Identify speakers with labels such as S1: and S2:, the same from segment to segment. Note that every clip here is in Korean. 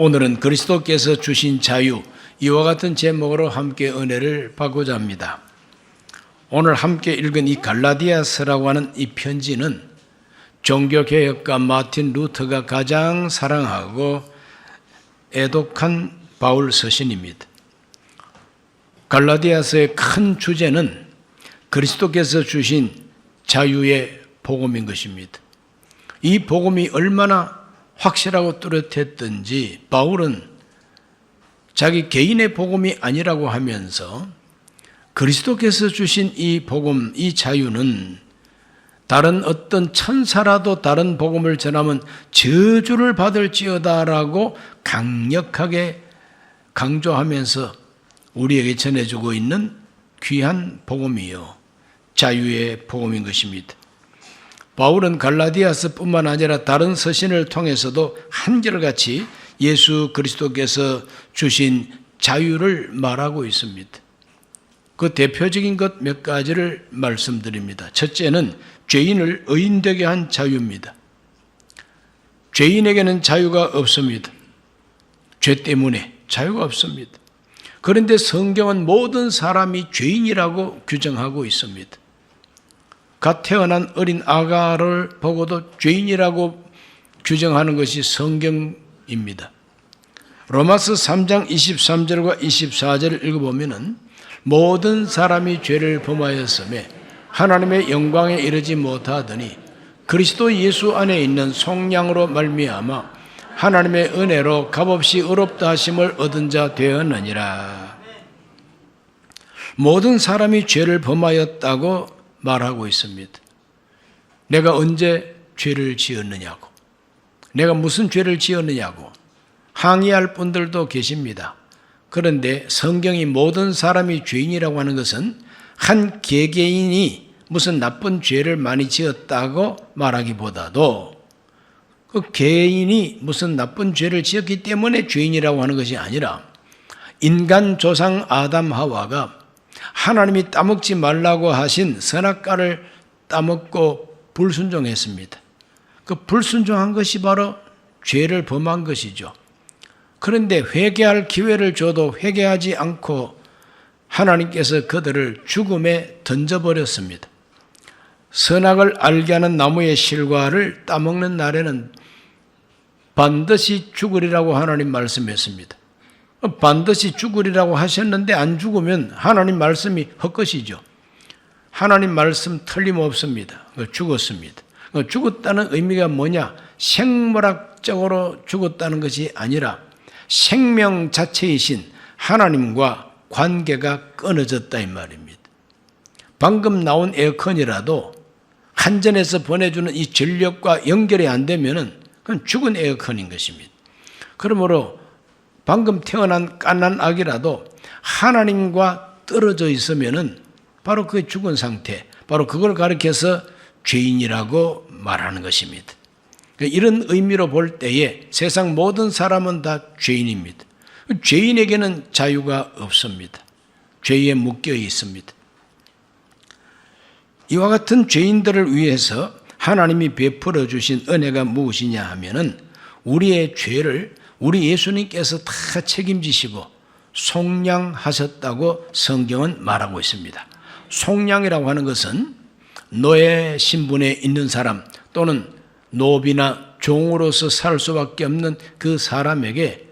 S1: 오늘은 그리스도께서 주신 자유, 이와 같은 제목으로 함께 은혜를 받고자 합니다. 오늘 함께 읽은 이 갈라디아서라고 하는 이 편지는 종교개혁가 마틴 루터가 가장 사랑하고 애독한 바울 서신입니다. 갈라디아서의 큰 주제는 그리스도께서 주신 자유의 복음인 것입니다. 이 복음이 얼마나 확실하고 뚜렷했던지 바울은 자기 개인의 복음이 아니라고 하면서 그리스도께서 주신 이 복음, 이 자유는 다른 어떤 천사라도 다른 복음을 전하면 저주를 받을지어다라고 강력하게 강조하면서 우리에게 전해주고 있는 귀한 복음이요, 자유의 복음인 것입니다. 바울은 갈라디아서뿐만 아니라 다른 서신을 통해서도 한결같이 예수 그리스도께서 주신 자유를 말하고 있습니다. 그 대표적인 것 몇 가지를 말씀드립니다. 첫째는 죄인을 의인되게 한 자유입니다. 죄인에게는 자유가 없습니다. 죄 때문에 자유가 없습니다. 그런데 성경은 모든 사람이 죄인이라고 규정하고 있습니다. 갓 태어난 어린 아가를 보고도 죄인이라고 규정하는 것이 성경입니다. 로마서 3장 23절과 24절을 읽어보면 모든 사람이 죄를 범하였으며 하나님의 영광에 이르지 못하더니 그리스도 예수 안에 있는 속량으로 말미암아 하나님의 은혜로 값없이 의롭다 하심을 얻은 자 되었느니라. 모든 사람이 죄를 범하였다고 말하고 있습니다. 내가 언제 죄를 지었느냐고, 내가 무슨 죄를 지었느냐고 항의할 분들도 계십니다. 그런데 성경이 모든 사람이 죄인이라고 하는 것은 한 개개인이 무슨 나쁜 죄를 많이 지었다고 말하기보다도 그 개인이 무슨 나쁜 죄를 지었기 때문에 죄인이라고 하는 것이 아니라 인간 조상 아담 하와가 하나님이 따먹지 말라고 하신 선악과를 따먹고 불순종했습니다. 그 불순종한 것이 바로 죄를 범한 것이죠. 그런데 회개할 기회를 줘도 회개하지 않고 하나님께서 그들을 죽음에 던져버렸습니다. 선악을 알게 하는 나무의 실과를 따먹는 날에는 반드시 죽으리라고 하나님 말씀했습니다. 반드시 죽으리라고 하셨는데 안 죽으면 하나님 말씀이 헛것이죠. 하나님 말씀 틀림없습니다. 죽었습니다. 죽었다는 의미가 뭐냐? 생물학적으로 죽었다는 것이 아니라 생명 자체이신 하나님과 관계가 끊어졌다 이 말입니다. 방금 나온 에어컨이라도 한전에서 보내주는 이 전력과 연결이 안 되면은 그건 죽은 에어컨인 것입니다. 그러므로 방금 태어난 갓난 아기라도 하나님과 떨어져 있으면은 바로 그게 죽은 상태, 바로 그걸 가리켜서 죄인이라고 말하는 것입니다. 이런 의미로 볼 때에 세상 모든 사람은 다 죄인입니다. 죄인에게는 자유가 없습니다. 죄에 묶여 있습니다. 이와 같은 죄인들을 위해서 하나님이 베풀어 주신 은혜가 무엇이냐 하면은 우리의 죄를 우리 예수님께서 다 책임지시고 속량하셨다고 성경은 말하고 있습니다. 속량이라고 하는 것은 노예 신분에 있는 사람 또는 노비나 종으로서 살 수밖에 없는 그 사람에게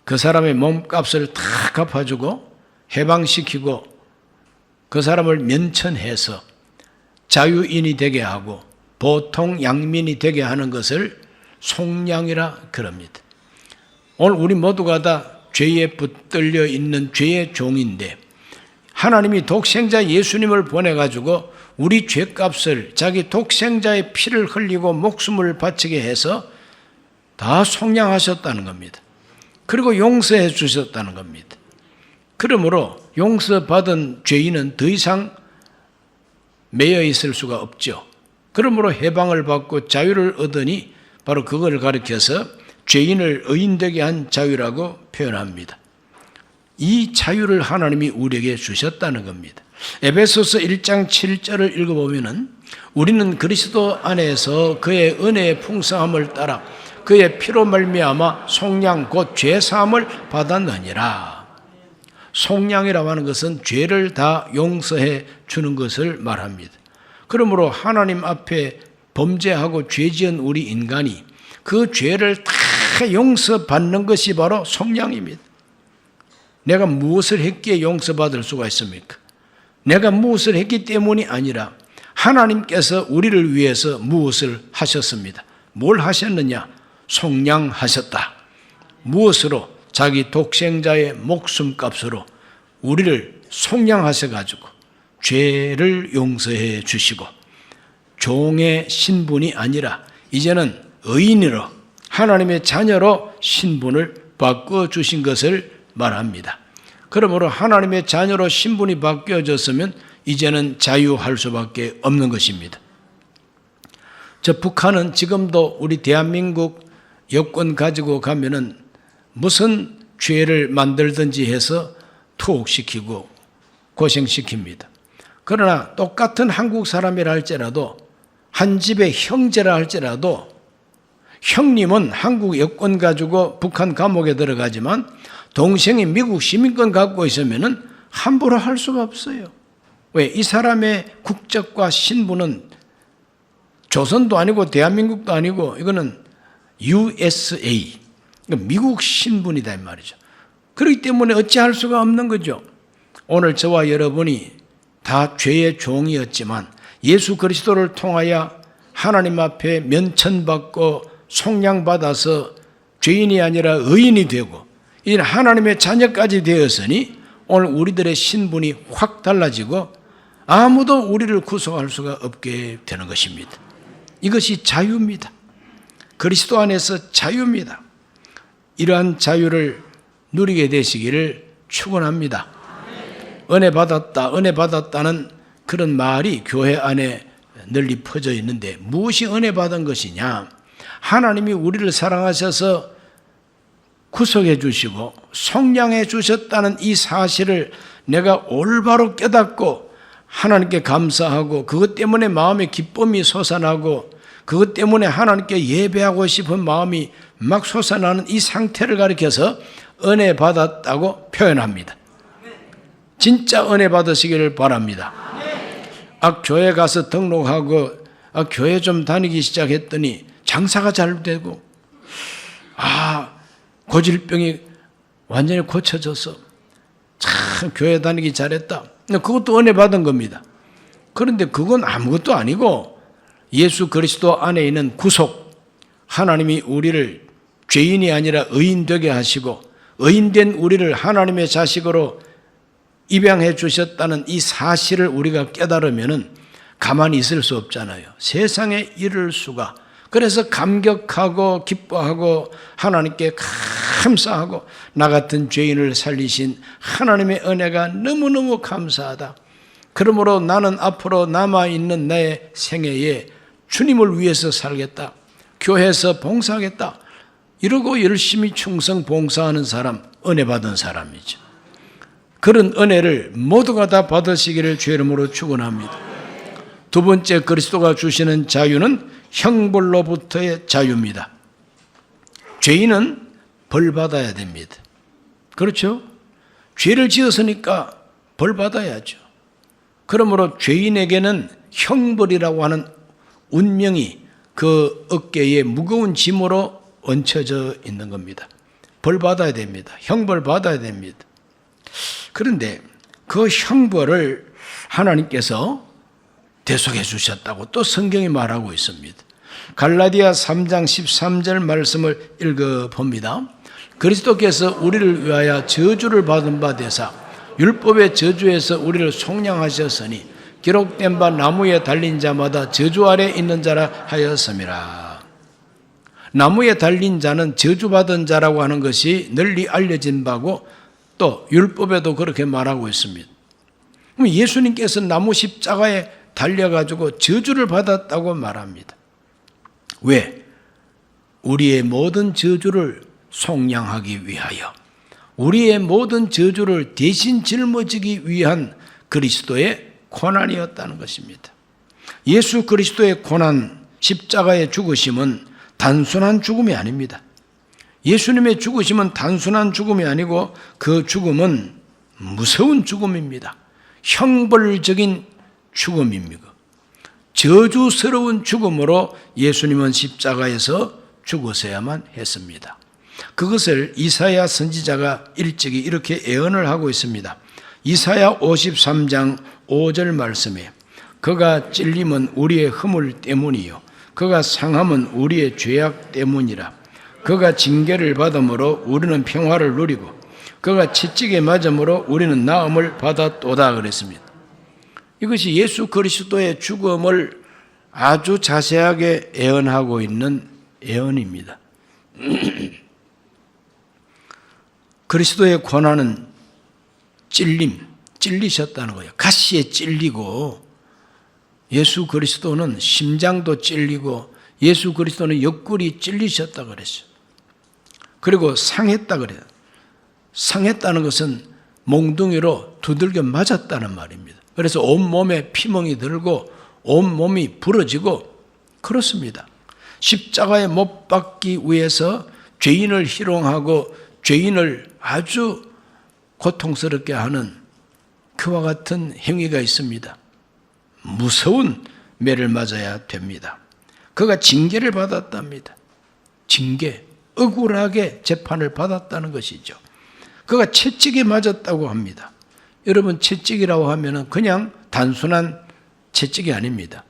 S1: 그 사람의 몸값을 다 갚아주고 해방시키고 그 사람을 면천해서 자유인이 되게 하고 보통 양민이 되게 하는 것을 속량이라 그럽니다. 오늘 우리 모두가 다 죄에 붙들려 있는 죄의 종인데 하나님이 독생자 예수님을 보내가지고 우리 죄값을 자기 독생자의 피를 흘리고 목숨을 바치게 해서 다 속량하셨다는 겁니다. 그리고 용서해 주셨다는 겁니다. 그러므로 용서받은 죄인은 더 이상 매여 있을 수가 없죠. 그러므로 해방을 받고 자유를 얻으니 바로 그걸 가리켜서 죄인을 의인되게 한 자유라고 표현합니다. 이 자유를 하나님이 우리에게 주셨다는 겁니다. 에베소서 1장 7절을 읽어보면 우리는 그리스도 안에서 그의 은혜의 풍성함을 따라 그의 피로 말미암아 속량 곧 죄사함을 받았느니라. 속량이라고 하는 것은 죄를 다 용서해 주는 것을 말합니다. 그러므로 하나님 앞에 범죄하고 죄지은 우리 인간이 그 죄를 다 용서받는 것이 바로 속량입니다. 내가 무엇을 했기에 용서받을 수가 있습니까? 내가 무엇을 했기 때문이 아니라 하나님께서 우리를 위해서 무엇을 하셨습니다. 뭘 하셨느냐? 속량하셨다. 무엇으로? 자기 독생자의 목숨값으로 우리를 속량하셔가지고 죄를 용서해 주시고 종의 신분이 아니라 이제는 의인으로 하나님의 자녀로 신분을 바꾸어 주신 것을 말합니다. 그러므로 하나님의 자녀로 신분이 바뀌어졌으면 이제는 자유할 수밖에 없는 것입니다. 북한은 지금도 우리 대한민국 여권 가지고 가면은 무슨 죄를 만들든지 해서 투옥시키고 고생시킵니다. 그러나 똑같은 한국 사람이라 할지라도 한 집의 형제라 할지라도 형님은 한국 여권 가지고 북한 감옥에 들어가지만 동생이 미국 시민권 갖고 있으면은 함부로 할 수가 없어요. 왜? 이 사람의 국적과 신분은 조선도 아니고 대한민국도 아니고 이거는 USA, 미국 신분이다 이 말이죠. 그렇기 때문에 어찌할 수가 없는 거죠. 오늘 저와 여러분이 다 죄의 종이었지만 예수 그리스도를 통하여 하나님 앞에 면천받고 속량받아서 죄인이 아니라 의인이 되고 이제 하나님의 자녀까지 되었으니 오늘 우리들의 신분이 확 달라지고 아무도 우리를 구속할 수가 없게 되는 것입니다. 이것이 자유입니다. 그리스도 안에서 자유입니다. 이러한 자유를 누리게 되시기를 축원합니다. 은혜 받았다, 은혜 받았다는 그런 말이 교회 안에 널리 퍼져 있는데 무엇이 은혜 받은 것이냐? 하나님이 우리를 사랑하셔서 구속해 주시고 속량해 주셨다는 이 사실을 내가 올바로 깨닫고 하나님께 감사하고 그것 때문에 마음에 기쁨이 솟아나고 그것 때문에 하나님께 예배하고 싶은 마음이 막 솟아나는 이 상태를 가리켜서 은혜 받았다고 표현합니다. 진짜 은혜 받으시기를 바랍니다. 교회 가서 등록하고 교회 좀 다니기 시작했더니 장사가 잘 되고 고질병이 완전히 고쳐져서 참 교회 다니기 잘했다. 그것도 은혜 받은 겁니다. 그런데 그건 아무것도 아니고 예수 그리스도 안에 있는 구속, 하나님이 우리를 죄인이 아니라 의인 되게 하시고 의인된 우리를 하나님의 자식으로 입양해 주셨다는 이 사실을 우리가 깨달으면 가만히 있을 수 없잖아요. 세상에 이를 수가. 그래서 감격하고 기뻐하고 하나님께 감사하고 나 같은 죄인을 살리신 하나님의 은혜가 너무너무 감사하다. 그러므로 나는 앞으로 남아있는 내 생애에 주님을 위해서 살겠다. 교회에서 봉사하겠다. 이러고 열심히 충성 봉사하는 사람, 은혜 받은 사람이죠. 그런 은혜를 모두가 다 받으시기를 주의 이름으로 축원합니다. 두 번째, 그리스도가 주시는 자유는 형벌로부터의 자유입니다. 죄인은 벌 받아야 됩니다. 그렇죠? 죄를 지었으니까 벌 받아야죠. 그러므로 죄인에게는 형벌이라고 하는 운명이 그 어깨에 무거운 짐으로 얹혀져 있는 겁니다. 벌 받아야 됩니다. 형벌 받아야 됩니다. 그런데 그 형벌을 하나님께서 대속해 주셨다고 또 성경이 말하고 있습니다. 갈라디아 3장 13절 말씀을 읽어봅니다. 그리스도께서 우리를 위하여 저주를 받은 바 되사 율법의 저주에서 우리를 속량하셨으니 기록된 바 나무에 달린 자마다 저주 아래 있는 자라 하였음이라. 나무에 달린 자는 저주받은 자라고 하는 것이 널리 알려진 바고 또 율법에도 그렇게 말하고 있습니다. 그럼 예수님께서 나무 십자가에 달려가지고 저주를 받았다고 말합니다. 왜? 우리의 모든 저주를 속량하기 위하여, 우리의 모든 저주를 대신 짊어지기 위한 그리스도의 고난이었다는 것입니다. 예수 그리스도의 고난, 십자가의 죽으심은 단순한 죽음이 아닙니다. 예수님의 죽으심은 단순한 죽음이 아니고 그 죽음은 무서운 죽음입니다. 형벌적인 죽음입니다. 저주스러운 죽음으로 예수님은 십자가에서 죽으셔야만 했습니다. 그것을 이사야 선지자가 일찍이 이렇게 예언을 하고 있습니다. 이사야 53장 5절 말씀에 그가 찔림은 우리의 허물 때문이요 그가 상함은 우리의 죄악 때문이라. 그가 징계를 받음으로 우리는 평화를 누리고 그가 채찍에 맞음으로 우리는 나음을 받았도다 그랬습니다. 이것이 예수 그리스도의 죽음을 아주 자세하게 예언하고 있는 예언입니다. 그리스도의 고난은 찔리셨다는 거예요. 가시에 찔리고 예수 그리스도는 심장도 찔리고 예수 그리스도는 옆구리 찔리셨다 그랬어요. 그리고 상했다 그래요. 상했다는 것은 몽둥이로 두들겨 맞았다는 말입니다. 그래서 온몸에 피멍이 들고 온몸이 부러지고 그렇습니다. 십자가에 못 박기 위해서 죄인을 희롱하고 죄인을 아주 고통스럽게 하는 그와 같은 행위가 있습니다. 무서운 매를 맞아야 됩니다. 그가 징계를 받았답니다. 징계, 억울하게 재판을 받았다는 것이죠. 그가 채찍에 맞았다고 합니다. 여러분, 채찍이라고 하면 그냥 단순한 채찍이 아닙니다.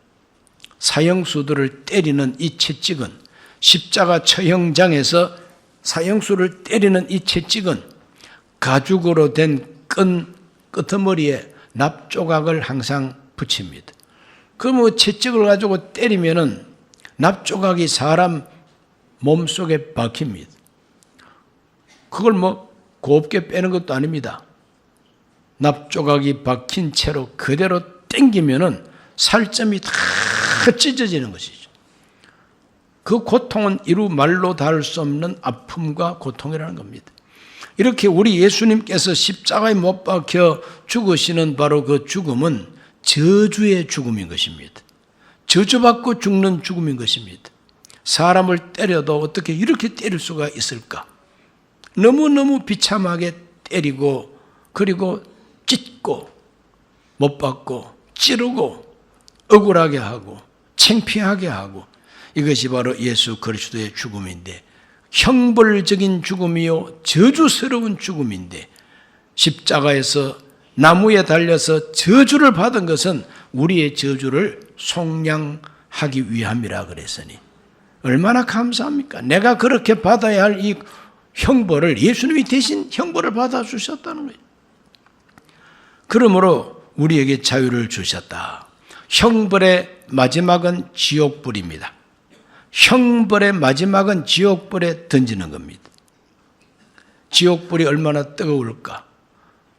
S1: 사형수들을 때리는 이 채찍은, 십자가 처형장에서 사형수를 때리는 이 채찍은 가죽으로 된 끈 끄트머리에 납조각을 항상 붙입니다. 그 채찍을 가지고 때리면은 납조각이 사람 몸속에 박힙니다. 그걸 곱게 빼는 것도 아닙니다. 납조각이 박힌 채로 그대로 당기면은 살점이 다 찢어지는 것이죠. 그 고통은 이루 말로 닿을 수 없는 아픔과 고통이라는 겁니다. 이렇게 우리 예수님께서 십자가에 못 박혀 죽으시는 바로 그 죽음은 저주의 죽음인 것입니다. 저주받고 죽는 죽음인 것입니다. 사람을 때려도 어떻게 이렇게 때릴 수가 있을까? 너무너무 비참하게 때리고 그리고 찢고 못 박고 찌르고 억울하게 하고 창피하게 하고 이것이 바로 예수 그리스도의 죽음인데 형벌적인 죽음이요 저주스러운 죽음인데 십자가에서 나무에 달려서 저주를 받은 것은 우리의 저주를 속량하기 위함이라 그랬으니 얼마나 감사합니까? 내가 그렇게 받아야 할 이 형벌을 예수님이 대신 형벌을 받아주셨다는 거예요. 그러므로 우리에게 자유를 주셨다. 형벌의 마지막은 지옥불입니다. 형벌의 마지막은 지옥불에 던지는 겁니다. 지옥불이 얼마나 뜨거울까?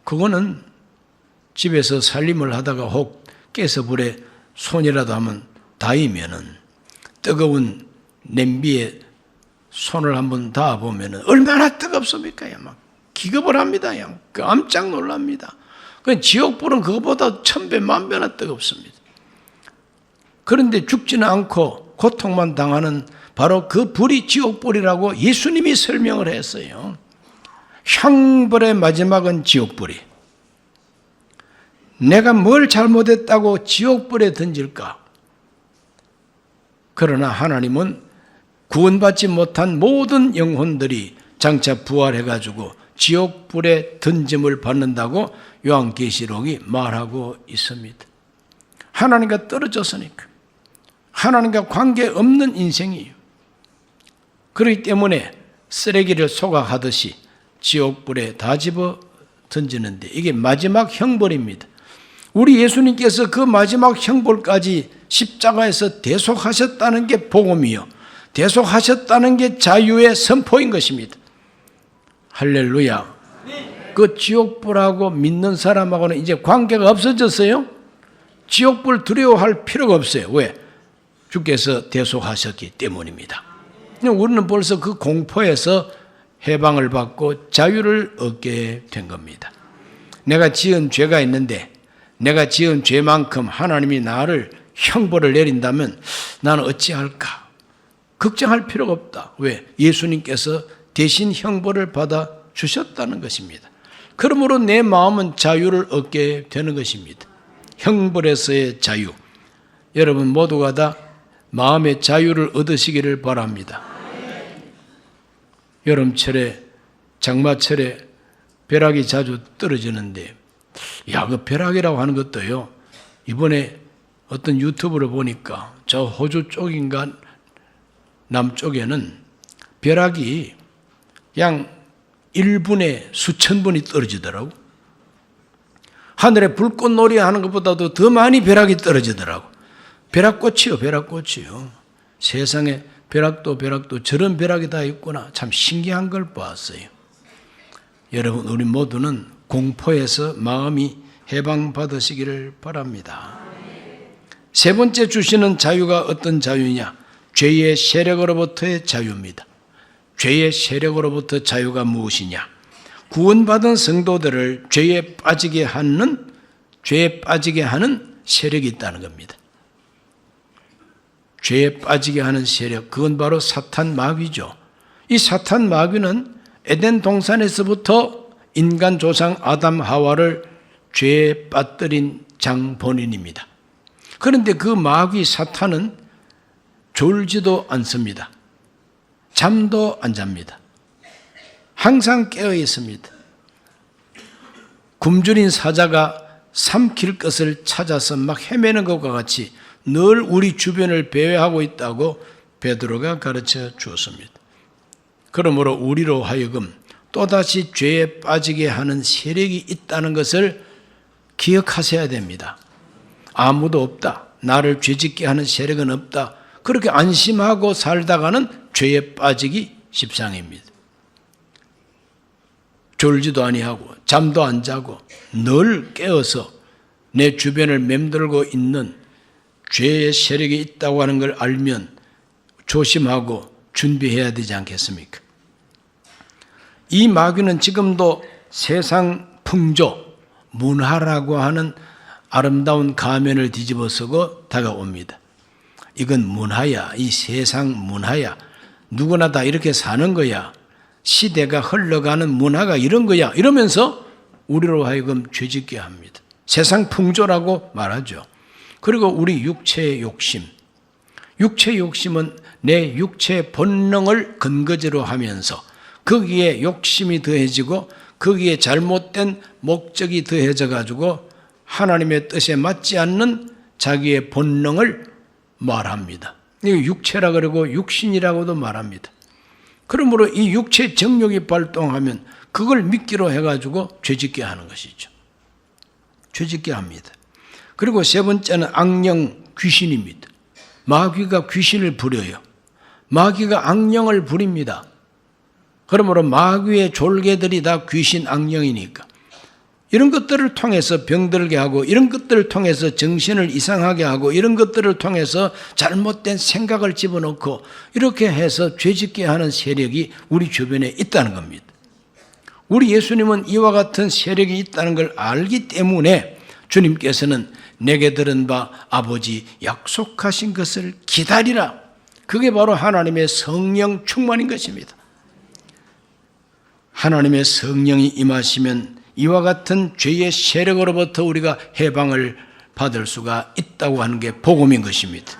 S1: 그거는 집에서 살림을 하다가 혹 깨서 불에 손이라도 하면 닿으면은 뜨거운 냄비에 손을 한번 닿아보면은 얼마나 뜨겁습니까? 막 기겁을 합니다. 깜짝 놀랍니다. 지옥불은 그것보다 1000배, 10,000배나 뜨겁습니다. 그런데 죽지는 않고 고통만 당하는 바로 그 불이 지옥불이라고 예수님이 설명을 했어요. 형벌의 마지막은 지옥불이. 내가 뭘 잘못했다고 지옥불에 던질까? 그러나 하나님은 구원받지 못한 모든 영혼들이 장차 부활해가지고 지옥불에 던짐을 받는다고 요한계시록이 말하고 있습니다. 하나님과 떨어졌으니까. 하나님과 관계없는 인생이에요. 그렇기 때문에 쓰레기를 소각하듯이 지옥불에 다 집어 던지는데 이게 마지막 형벌입니다. 우리 예수님께서 그 마지막 형벌까지 십자가에서 대속하셨다는 게 복음이요. 대속하셨다는 게 자유의 선포인 것입니다. 할렐루야. 그 지옥불하고 믿는 사람하고는 이제 관계가 없어졌어요. 지옥불 두려워할 필요가 없어요. 왜? 주께서 대속하셨기 때문입니다. 우리는 벌써 그 공포에서 해방을 받고 자유를 얻게 된 겁니다. 내가 지은 죄가 있는데 내가 지은 죄만큼 하나님이 나를 형벌을 내린다면 나는 어찌할까? 걱정할 필요가 없다. 왜? 예수님께서 대신 형벌을 받아 주셨다는 것입니다. 그러므로 내 마음은 자유를 얻게 되는 것입니다. 형벌에서의 자유. 여러분 모두가 다 마음의 자유를 얻으시기를 바랍니다. 여름철에 장마철에 벼락이 자주 떨어지는데 그 벼락이라고 하는 것도요, 이번에 어떤 유튜브를 보니까 저 호주 쪽인가 남쪽에는 벼락이 그냥 1분에 수천 분이 떨어지더라고. 하늘에 불꽃놀이 하는 것보다도 더 많이 벼락이 떨어지더라고. 벼락꽃이요, 벼락꽃이요. 세상에 벼락도 저런 벼락이 다 있구나. 참 신기한 걸 봤어요. 여러분, 우리 모두는 공포에서 마음이 해방받으시기를 바랍니다. 세 번째 주시는 자유가 어떤 자유냐? 죄의 세력으로부터의 자유입니다. 죄의 세력으로부터 자유가 무엇이냐? 구원받은 성도들을 죄에 빠지게 하는 세력이 있다는 겁니다. 죄에 빠지게 하는 세력, 그건 바로 사탄 마귀죠. 이 사탄 마귀는 에덴 동산에서부터 인간 조상 아담 하와를 죄에 빠뜨린 장본인입니다. 그런데 그 마귀 사탄은 졸지도 않습니다. 잠도 안 잡니다. 항상 깨어 있습니다. 굶주린 사자가 삼킬 것을 찾아서 막 헤매는 것과 같이 늘 우리 주변을 배회하고 있다고 베드로가 가르쳐 주었습니다. 그러므로 우리로 하여금 또다시 죄에 빠지게 하는 세력이 있다는 것을 기억하셔야 됩니다. 아무도 없다. 나를 죄짓게 하는 세력은 없다. 그렇게 안심하고 살다가는 죄에 빠지기 십상입니다. 졸지도 아니하고 잠도 안 자고 늘 깨어서 내 주변을 맴돌고 있는 죄의 세력이 있다고 하는 걸 알면 조심하고 준비해야 되지 않겠습니까? 이 마귀는 지금도 세상 풍조, 문화라고 하는 아름다운 가면을 뒤집어쓰고 다가옵니다. 이건 문화야. 이 세상 문화야. 누구나 다 이렇게 사는 거야. 시대가 흘러가는 문화가 이런 거야. 이러면서 우리로 하여금 죄짓게 합니다. 세상 풍조라고 말하죠. 그리고 우리 육체의 욕심. 육체의 욕심은 내 육체의 본능을 근거지로 하면서 거기에 욕심이 더해지고 거기에 잘못된 목적이 더해져 가지고 하나님의 뜻에 맞지 않는 자기의 본능을 말합니다. 이거 육체라 그러고 육신이라고도 말합니다. 그러므로 이 육체 정욕이 발동하면 그걸 믿기로 해가지고 죄짓게 하는 것이죠. 죄짓게 합니다. 그리고 세 번째는 악령 귀신입니다. 마귀가 귀신을 부려요. 마귀가 악령을 부립니다. 그러므로 마귀의 졸개들이 다 귀신 악령이니까 이런 것들을 통해서 병들게 하고 이런 것들을 통해서 정신을 이상하게 하고 이런 것들을 통해서 잘못된 생각을 집어넣고 이렇게 해서 죄짓게 하는 세력이 우리 주변에 있다는 겁니다. 우리 예수님은 이와 같은 세력이 있다는 걸 알기 때문에 주님께서는 내게 들은 바 아버지 약속하신 것을 기다리라. 그게 바로 하나님의 성령 충만인 것입니다. 하나님의 성령이 임하시면 이와 같은 죄의 세력으로부터 우리가 해방을 받을 수가 있다고 하는 게 복음인 것입니다.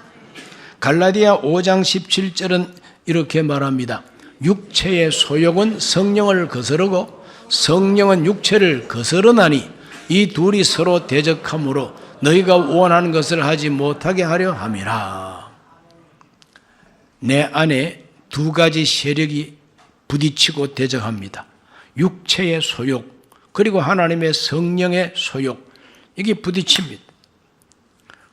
S1: 갈라디아 5장 17절은 이렇게 말합니다. 육체의 소욕은 성령을 거스르고 성령은 육체를 거스르나니 이 둘이 서로 대적하므로 너희가 원하는 것을 하지 못하게 하려 함이라. 내 안에 두 가지 세력이 부딪히고 대적합니다. 육체의 소욕 그리고 하나님의 성령의 소욕, 이게 부딪힙니다.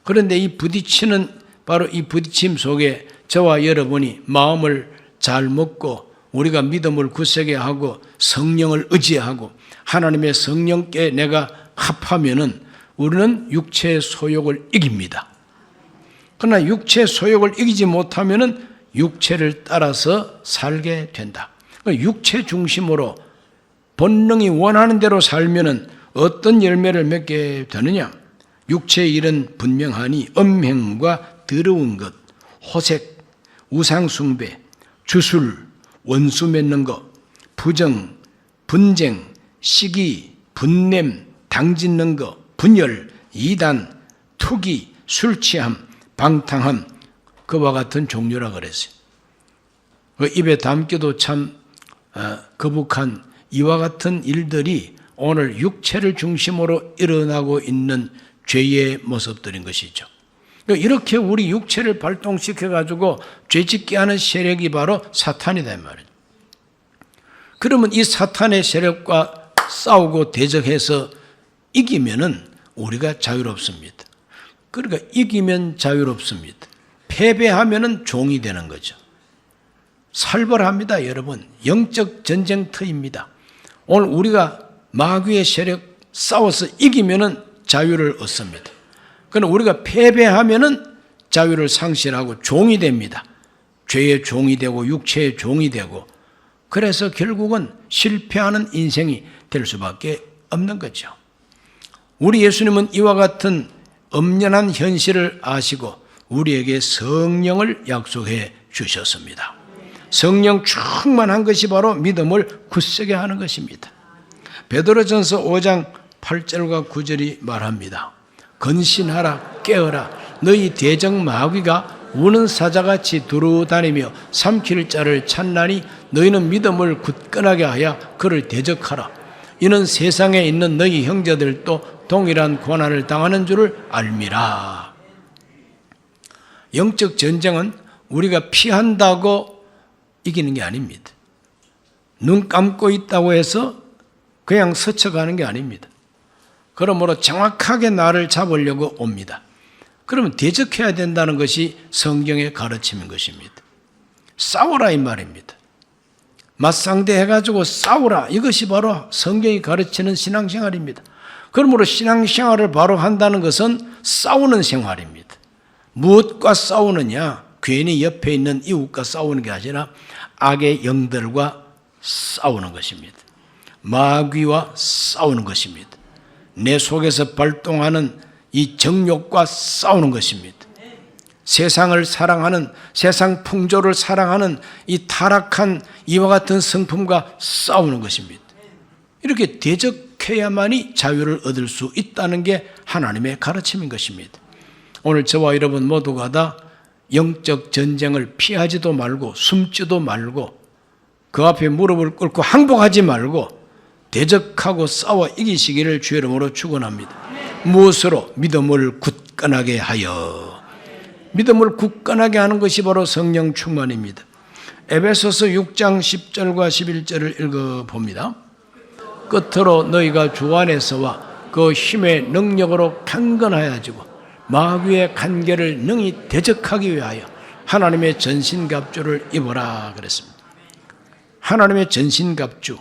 S1: 그런데 이 부딪히는 바로 이 부딪힘 속에 저와 여러분이 마음을 잘 먹고 우리가 믿음을 굳세게 하고 성령을 의지하고 하나님의 성령께 내가 합하면은 우리는 육체의 소욕을 이깁니다. 그러나 육체의 소욕을 이기지 못하면은 육체를 따라서 살게 된다. 육체 중심으로 본능이 원하는 대로 살면은 어떤 열매를 맺게 되느냐? 육체의 일은 분명하니 음행과 더러운 것, 호색, 우상숭배, 주술, 원수 맺는 것, 부정, 분쟁, 시기, 분냄, 당짓는 것, 분열, 이단, 투기, 술취함, 방탕함, 그와 같은 종류라 그랬어요. 그 입에 담기도 참 거북한 이와 같은 일들이 오늘 육체를 중심으로 일어나고 있는 죄의 모습들인 것이죠. 이렇게 우리 육체를 발동시켜가지고 죄짓게 하는 세력이 바로 사탄이다 이 말이에요. 그러면 이 사탄의 세력과 싸우고 대적해서 이기면은 우리가 자유롭습니다. 그러니까 이기면 자유롭습니다. 패배하면은 종이 되는 거죠. 살벌합니다, 여러분. 영적 전쟁터입니다. 오늘 우리가 마귀의 세력 싸워서 이기면은 자유를 얻습니다. 그러나 우리가 패배하면은 자유를 상실하고 종이 됩니다. 죄의 종이 되고 육체의 종이 되고, 그래서 결국은 실패하는 인생이 될 수밖에 없는 거죠. 우리 예수님은 이와 같은 엄연한 현실을 아시고 우리에게 성령을 약속해 주셨습니다. 성령 충만한 것이 바로 믿음을 굳세게 하는 것입니다. 베드로전서 5장 8절과 9절이 말합니다. 건신하라, 깨어라. 너희 대적 마귀가 우는 사자같이 두루다니며 삼킬 자를 찾나니 너희는 믿음을 굳건하게 하여 그를 대적하라. 이는 세상에 있는 너희 형제들도 동일한 고난을 당하는 줄을 알미라. 영적 전쟁은 우리가 피한다고 이기는 게 아닙니다. 눈 감고 있다고 해서 그냥 스쳐가는 게 아닙니다. 그러므로 정확하게 나를 잡으려고 옵니다. 그러면 대적해야 된다는 것이 성경의 가르침인 것입니다. 싸우라 이 말입니다. 맞상대해가지고 싸우라, 이것이 바로 성경이 가르치는 신앙생활입니다. 그러므로 신앙생활을 바로 한다는 것은 싸우는 생활입니다. 무엇과 싸우느냐? 괜히 옆에 있는 이웃과 싸우는 게 아니라 악의 영들과 싸우는 것입니다. 마귀와 싸우는 것입니다. 내 속에서 발동하는 이 정욕과 싸우는 것입니다. 세상을 사랑하는, 세상 풍조를 사랑하는 이 타락한 이와 같은 성품과 싸우는 것입니다. 이렇게 대적해야만이 자유를 얻을 수 있다는 게 하나님의 가르침인 것입니다. 오늘 저와 여러분 모두가 다 영적 전쟁을 피하지도 말고 숨지도 말고 그 앞에 무릎을 꿇고 항복하지 말고 대적하고 싸워 이기시기를 주의 이름으로 축원합니다. 무엇으로? 믿음을 굳건하게 하여. 믿음을 굳건하게 하는 것이 바로 성령 충만입니다. 에베소서 6장 10절과 11절을 읽어봅니다. 끝으로 너희가 주 안에서와 그 힘의 능력으로 강건하여지고 마귀의 간계를 능히 대적하기 위하여 하나님의 전신갑주를 입어라 그랬습니다. 하나님의 전신갑주,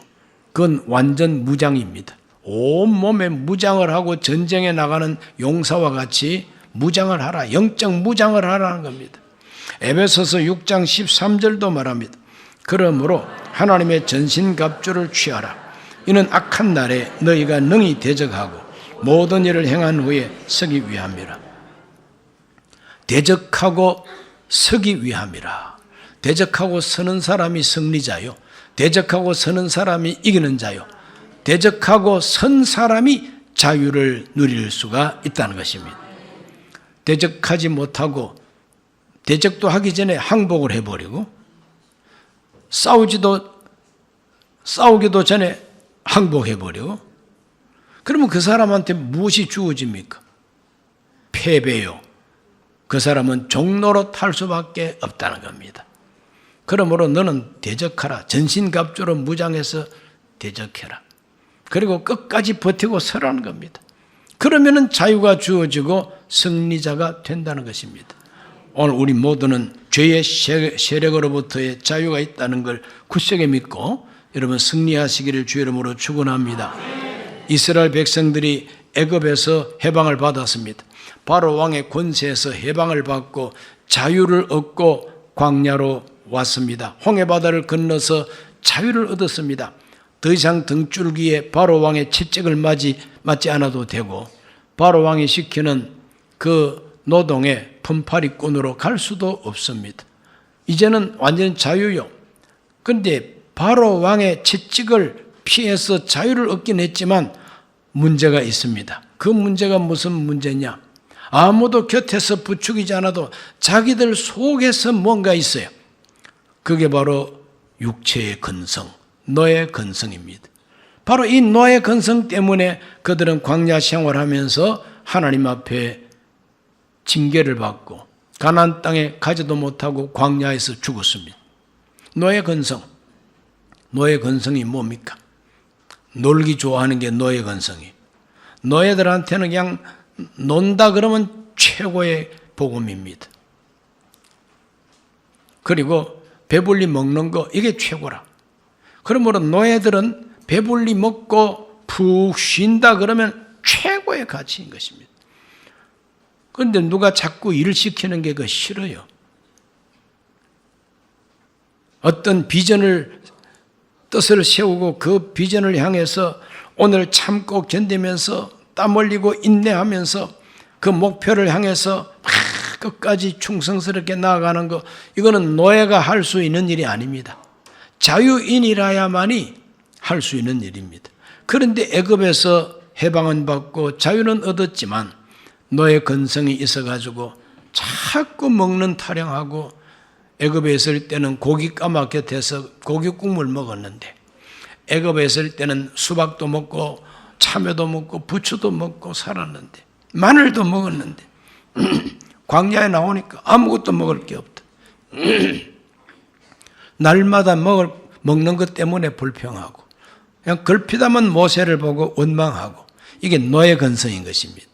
S1: 그건 완전 무장입니다. 온몸에 무장을 하고 전쟁에 나가는 용사와 같이 무장을 하라, 영적 무장을 하라는 겁니다. 에베소서 6장 13절도 말합니다. 그러므로 하나님의 전신갑주를 취하라. 이는 악한 날에 너희가 능히 대적하고 모든 일을 행한 후에 서기 위함이라. 대적하고 서기 위함이라. 대적하고 서는 사람이 승리자요, 대적하고 서는 사람이 이기는 자요, 대적하고 선 사람이 자유를 누릴 수가 있다는 것입니다. 대적하지 못하고 대적도 하기 전에 항복을 해버리고 싸우기도 전에 항복해버리고, 그러면 그 사람한테 무엇이 주어집니까? 패배요. 그 사람은 종로로 탈 수밖에 없다는 겁니다. 그러므로 너는 대적하라. 전신갑주로 무장해서 대적해라. 그리고 끝까지 버티고 서라는 겁니다. 그러면은 자유가 주어지고 승리자가 된다는 것입니다. 오늘 우리 모두는 죄의 세력으로부터의 자유가 있다는 걸 굳세게 믿고 여러분 승리하시기를 주의 이름으로 축원합니다. 이스라엘 백성들이 애굽에서 해방을 받았습니다. 바로 왕의 권세에서 해방을 받고 자유를 얻고 광야로 왔습니다. 홍해바다를 건너서 자유를 얻었습니다. 더 이상 등줄기에 바로 왕의 채찍을 맞지 않아도 되고 바로 왕이 시키는 그 노동에 품팔이꾼으로 갈 수도 없습니다. 이제는 완전 자유요. 그런데 바로 왕의 채찍을 피해서 자유를 얻긴 했지만 문제가 있습니다. 그 문제가 무슨 문제냐? 아무도 곁에서 부추기지 않아도 자기들 속에서 뭔가 있어요. 그게 바로 육체의 근성, 노예 근성입니다. 바로 이 노예 근성 때문에 그들은 광야 생활하면서 하나님 앞에 징계를 받고 가나안 땅에 가지도 못하고 광야에서 죽었습니다. 노예 근성. 노예 근성이 뭡니까? 놀기 좋아하는 게 노예 근성이에요. 노예들한테는 그냥 논다 그러면 최고의 복음입니다. 그리고 배불리 먹는 거 이게 최고라. 그러므로 노예들은 배불리 먹고 푹 쉰다 그러면 최고의 가치인 것입니다. 그런데 누가 자꾸 일을 시키는 게 그 싫어요. 어떤 비전을 뜻을 세우고 그 비전을 향해서 오늘 참고 견디면서 땀 흘리고 인내하면서 그 목표를 향해서 끝까지 충성스럽게 나아가는 거, 이거는 노예가 할 수 있는 일이 아닙니다. 자유인이라야만이 할 수 있는 일입니다. 그런데 애굽에서 해방은 받고 자유는 얻었지만 노예 근성이 있어가지고 자꾸 먹는 타령하고, 애굽에 있을 때는 고기 까마 곁에서 고기 국물 먹었는데 애굽에 있을 때는 수박도 먹고 참외도 먹고 부추도 먹고 살았는데, 마늘도 먹었는데 광야에 나오니까 아무것도 먹을 게 없다. 날마다 먹는 것 때문에 불평하고 그냥 걸핏하면 모세를 보고 원망하고, 이게 노예 근성인 것입니다.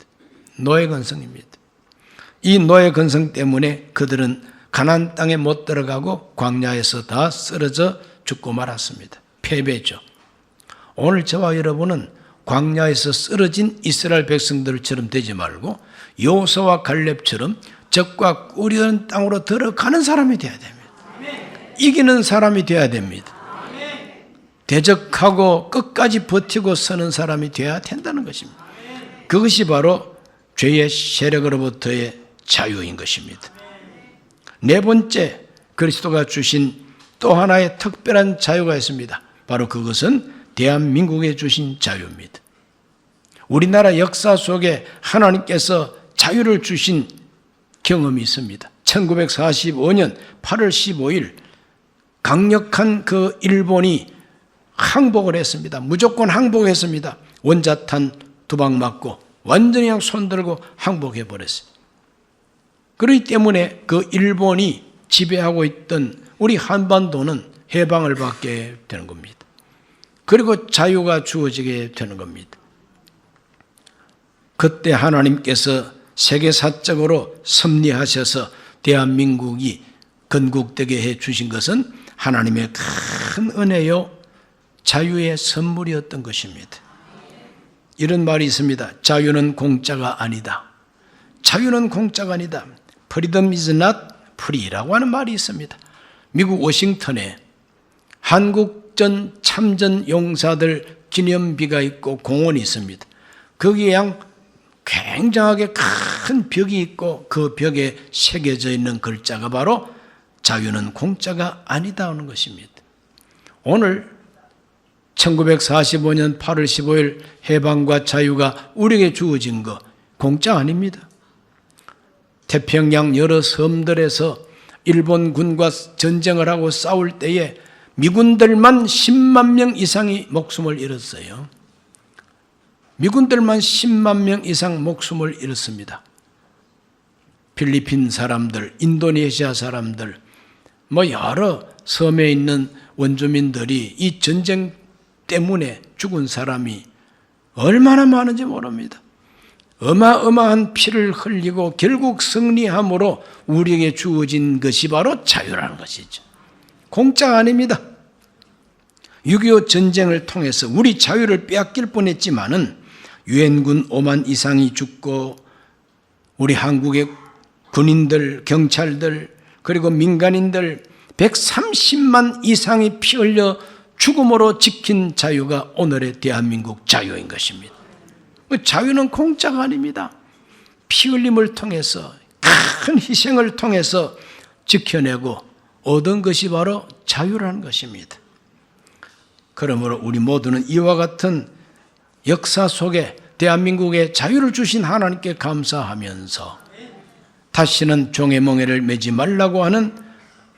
S1: 노예 근성입니다. 이 노예 근성 때문에 그들은 가나안 땅에 못 들어가고 광야에서 다 쓰러져 죽고 말았습니다. 패배죠. 오늘 저와 여러분은 광야에서 쓰러진 이스라엘 백성들처럼 되지 말고 여호수아와 갈렙처럼 적과 꿀이는 땅으로 들어가는 사람이 되어야 됩니다. 이기는 사람이 되어야 됩니다. 대적하고 끝까지 버티고 서는 사람이 되어야 된다는 것입니다. 그것이 바로 죄의 세력으로부터의 자유인 것입니다. 네 번째, 그리스도가 주신 또 하나의 특별한 자유가 있습니다. 바로 그것은 대한민국에 주신 자유입니다. 우리나라 역사 속에 하나님께서 자유를 주신 경험이 있습니다. 1945년 8월 15일 강력한 그 일본이 항복을 했습니다. 무조건 항복했습니다. 원자탄 2방 맞고 완전히 그냥 손들고 항복해 버렸어요. 그렇기 때문에 그 일본이 지배하고 있던 우리 한반도는 해방을 받게 되는 겁니다. 그리고 자유가 주어지게 되는 겁니다. 그때 하나님께서 세계사적으로 섭리하셔서 대한민국이 건국되게 해 주신 것은 하나님의 큰 은혜요, 자유의 선물이었던 것입니다. 이런 말이 있습니다. 자유는 공짜가 아니다. 자유는 공짜가 아니다. Freedom is not free라고 하는 말이 있습니다. 미국 워싱턴에 한국전 참전 용사들 기념비가 있고 공원이 있습니다. 거기에 굉장하게 큰 벽이 있고 그 벽에 새겨져 있는 글자가 바로 자유는 공짜가 아니다 하는 것입니다. 오늘 1945년 8월 15일 해방과 자유가 우리에게 주어진 거 공짜 아닙니다. 태평양 여러 섬들에서 일본군과 전쟁을 하고 싸울 때에 미군들만 10만 명 이상이 목숨을 잃었어요. 미군들만 10만 명 이상 목숨을 잃었습니다. 필리핀 사람들, 인도네시아 사람들, 여러 섬에 있는 원주민들이 이 전쟁 때문에 죽은 사람이 얼마나 많은지 모릅니다. 어마어마한 피를 흘리고 결국 승리함으로 우리에게 주어진 것이 바로 자유라는 것이죠. 공짜가 아닙니다. 6.25 전쟁을 통해서 우리 자유를 빼앗길 뻔했지만은 유엔군 5만 이상이 죽고 우리 한국의 군인들, 경찰들, 그리고 민간인들 130만 이상이 피 흘려 죽음으로 지킨 자유가 오늘의 대한민국 자유인 것입니다. 자유는 공짜가 아닙니다. 피 흘림을 통해서 큰 희생을 통해서 지켜내고 얻은 것이 바로 자유라는 것입니다. 그러므로 우리 모두는 이와 같은 역사 속에 대한민국에 자유를 주신 하나님께 감사하면서 다시는 종의 멍에를 매지 말라고 하는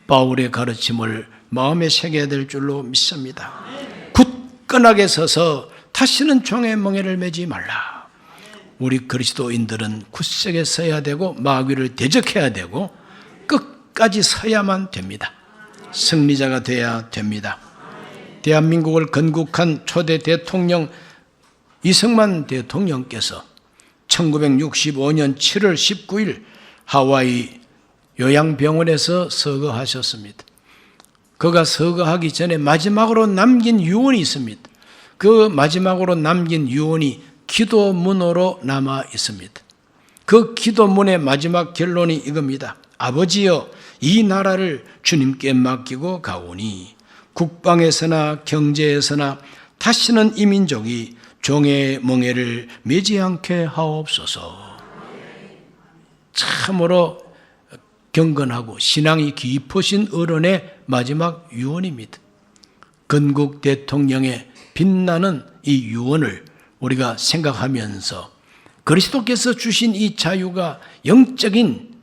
S1: 바울의 가르침을 마음에 새겨야 될 줄로 믿습니다. 굳건하게 서서 다시는 종의 멍에를 매지 말라. 우리 그리스도인들은 굳세게 서야 되고 마귀를 대적해야 되고 끝까지 서야만 됩니다. 승리자가 되어야 됩니다. 대한민국을 건국한 초대 대통령 이승만 대통령께서 1965년 7월 19일 하와이 요양병원에서 서거하셨습니다. 그가 서거하기 전에 마지막으로 남긴 유언이 있습니다. 그 마지막으로 남긴 유언이 기도문으로 남아 있습니다. 그 기도문의 마지막 결론이 이겁니다. 아버지여, 이 나라를 주님께 맡기고 가오니 국방에서나 경제에서나 다시는 이 민족이 종의 멍에를 매지 않게 하옵소서. 참으로 경건하고 신앙이 깊으신 어른의 마지막 유언입니다. 건국 대통령의 빛나는 이 유언을 우리가 생각하면서 그리스도께서 주신 이 자유가 영적인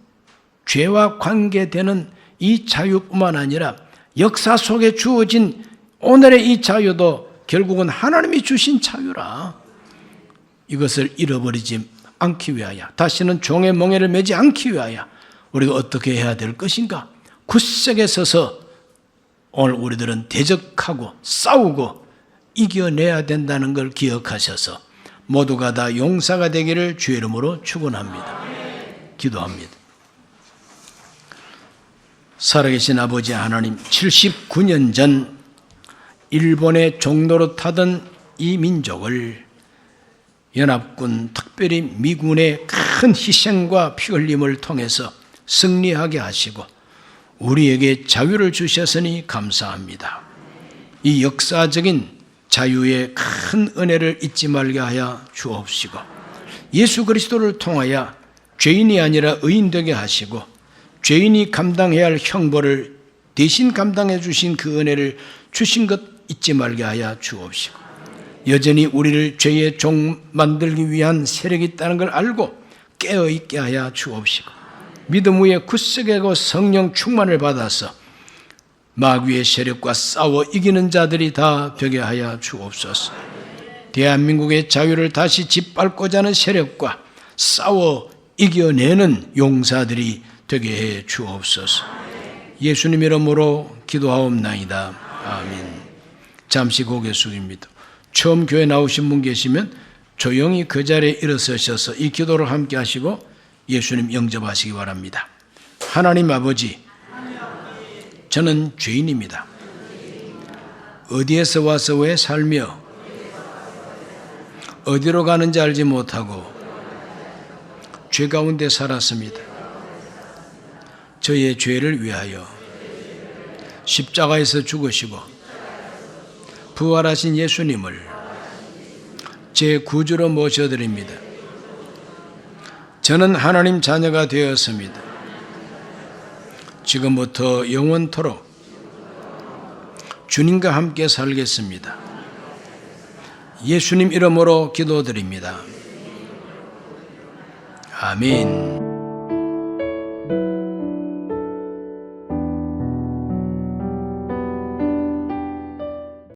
S1: 죄와 관계되는 이 자유뿐만 아니라 역사 속에 주어진 오늘의 이 자유도 결국은 하나님이 주신 자유라. 이것을 잃어버리지 않기 위하여, 다시는 종의 멍에를 매지 않기 위하여 우리가 어떻게 해야 될 것인가? 굳세게 서서 오늘 우리들은 대적하고 싸우고 이겨내야 된다는 걸 기억하셔서 모두가 다 용사가 되기를 주의 이름으로 축원합니다. 기도합니다. 살아계신 아버지 하나님, 79년 전 일본의 종로로 타던 이 민족을 연합군, 특별히 미군의 큰 희생과 피 흘림을 통해서 승리하게 하시고 우리에게 자유를 주셨으니 감사합니다. 이 역사적인 자유의 큰 은혜를 잊지 말게 하여 주옵시고 예수 그리스도를 통하여 죄인이 아니라 의인 되게 하시고 죄인이 감당해야 할 형벌을 대신 감당해 주신 그 은혜를 주신 것 잊지 말게 하여 주옵시고 여전히 우리를 죄의 종 만들기 위한 세력이 있다는 걸 알고 깨어있게 하여 주옵시고 믿음 위에 굳세게 하고 성령 충만을 받아서 마귀의 세력과 싸워 이기는 자들이 다 되게 하여 주옵소서. 대한민국의 자유를 다시 짓밟고자 하는 세력과 싸워 이겨내는 용사들이 되게 해 주옵소서. 예수님 이름으로 기도하옵나이다. 아멘. 잠시 고개 숙입니다. 처음 교회 나오신 분 계시면 조용히 그 자리에 일어서셔서 이 기도를 함께 하시고 예수님 영접하시기 바랍니다. 하나님 아버지, 저는 죄인입니다. 어디에서 와서 왜 살며 어디로 가는지 알지 못하고 죄 가운데 살았습니다. 저의 죄를 위하여 십자가에서 죽으시고 부활하신 예수님을 제 구주로 모셔드립니다. 저는 하나님 자녀가 되었습니다. 지금부터 영원토록 주님과 함께 살겠습니다. 예수님 이름으로 기도드립니다. 아멘.